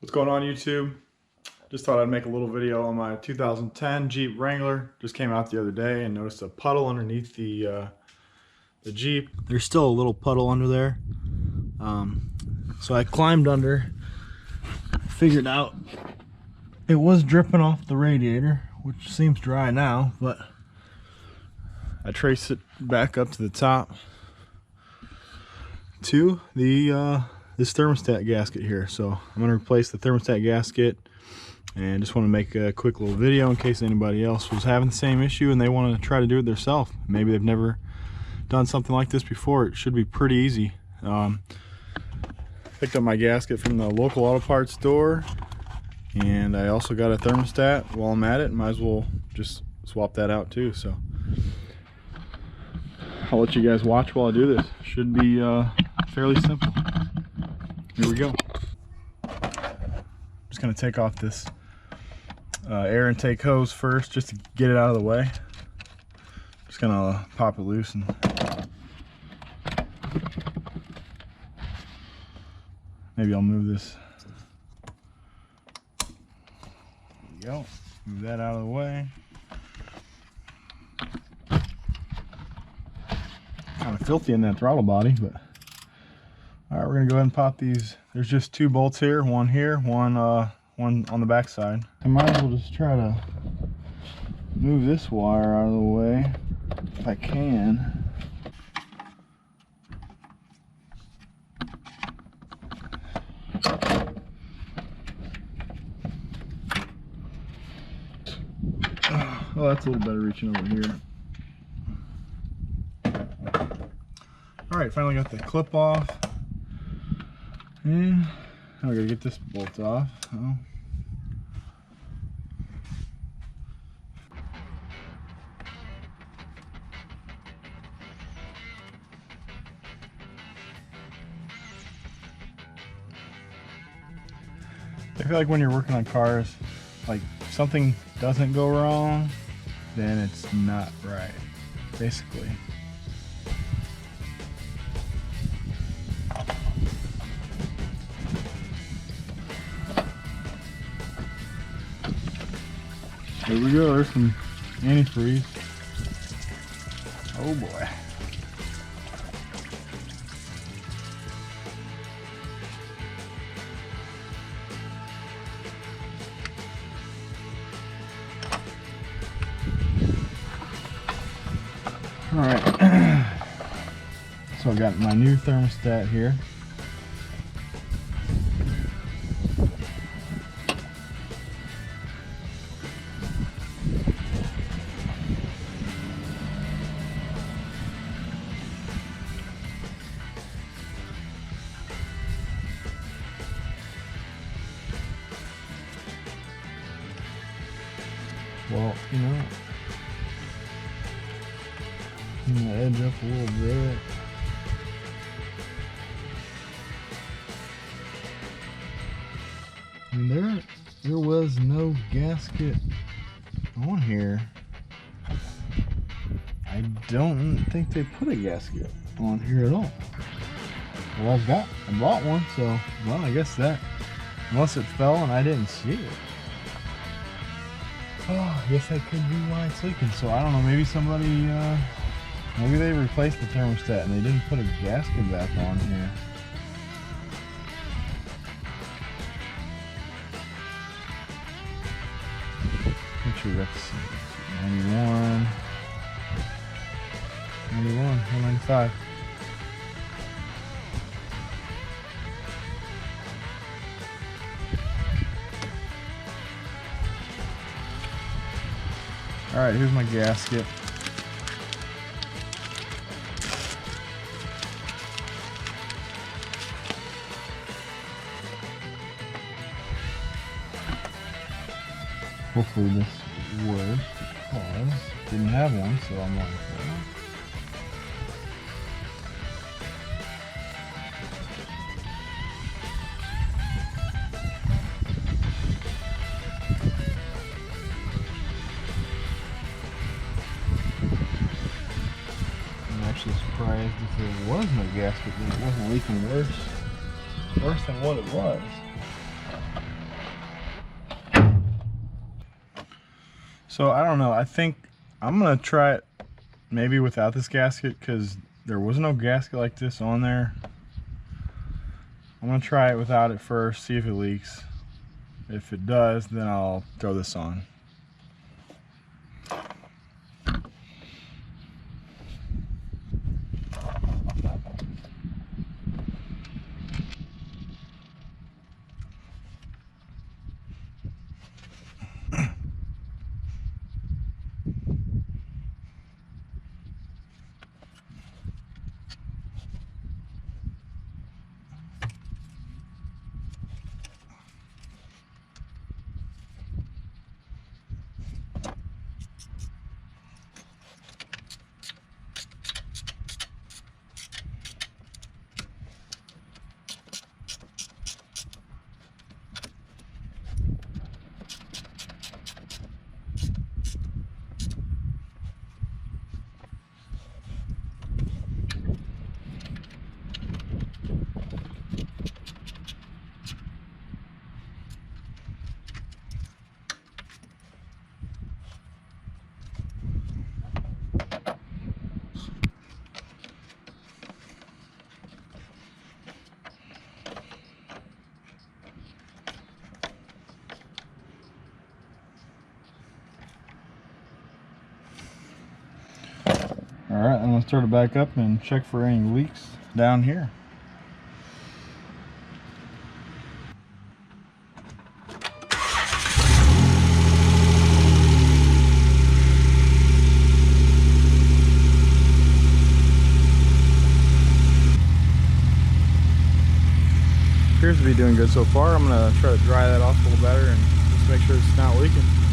What's going on, YouTube? Just thought I'd make a little video on my 2010 Jeep Wrangler. Just came out the other day and noticed a puddle underneath the Jeep. There's still a little puddle under there. So I climbed under, figured out it was dripping off the radiator, which seems dry now, but I traced it back up to the top to the this thermostat gasket here. So I'm going to replace the thermostat gasket and just want to make a quick little video in case anybody else was having the same issue and they want to try to do it themselves. Maybe they've never done something like this before. It should be pretty easy. Picked up my gasket from the local auto parts store, and I also got a thermostat. While I'm at it, might as well just swap that out too. So I'll let you guys watch while I do this. Should be fairly simple. Here we go. Just gonna take off this air intake hose first, just to get it out of the way. Just gonna pop it loose and maybe I'll move this. There we go. Move that out of the way. Kind of filthy in that throttle body, but all right, we're gonna go ahead and pop these. There's just two bolts here, one on the back side. I might as well just try to move this wire out of the way if I can. Oh, that's a little better reaching over here. All right, finally got the clip off. And now we gotta get this bolt off. Oh. I feel like when you're working on cars, like something doesn't go wrong, then it's not right, basically. There we go, there's some antifreeze. Oh boy. All right, so I got my new thermostat here. Well, you know, I'm gonna edge up a little bit. And there was no gasket on here. I don't think they put a gasket on here at all. Well, I bought one, so well, I guess that, unless it fell and I didn't see it. Oh, I guess that could be why it's leaking. So I don't know, maybe somebody, maybe they replaced the thermostat and they didn't put a gasket back on here. Make sure that's 91, 195. All right, here's my gasket. Hopefully this works, because didn't have one, so I'm like, well. Surprised if there was no gasket, that it wasn't leaking worse than what it was. So I don't know, I think I'm gonna try it maybe without this gasket, because there was no gasket like this on there. I'm gonna try it without it first, see if it leaks. If it does, then I'll throw this on. Alright, I'm going to start it back up and check for any leaks down here. Appears to be doing good so far. I'm going to try to dry that off a little better and just make sure it's not leaking.